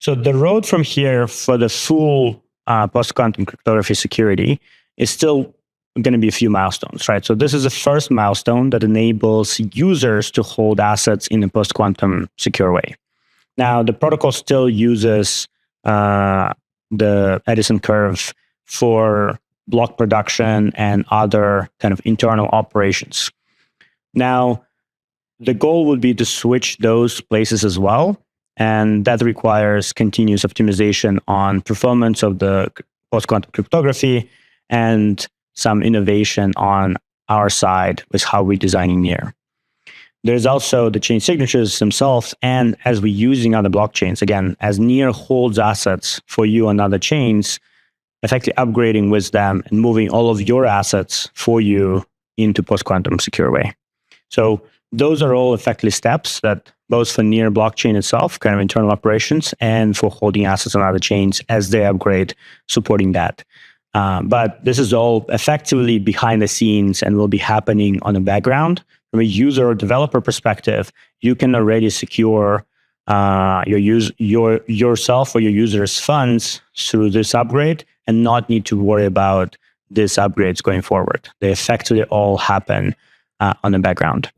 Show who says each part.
Speaker 1: So the road from here for the full post-quantum cryptography security is still going to be a few milestones, right? So this is the first milestone that enables users to hold assets in a post-quantum secure way. Now, the protocol still uses the Edison curve for block production and other kind of internal operations. Now, the goal would be to switch those places as well. And that requires continuous optimization on performance of the post-quantum cryptography and some innovation on our side with how we're designing NEAR. There's also the chain signatures themselves, and as we're using other blockchains, again, as NEAR holds assets for you on other chains, effectively upgrading with them and moving all of your assets for you into post-quantum secure way. So those are all effectively steps that both for NEAR blockchain itself, kind of internal operations, and for holding assets on other chains as they upgrade, supporting that. But this is all effectively behind the scenes and will be happening on the background. From a user or developer perspective, you can already secure yourself or your users' funds through this upgrade and not need to worry about these upgrades going forward. They effectively all happen on the background.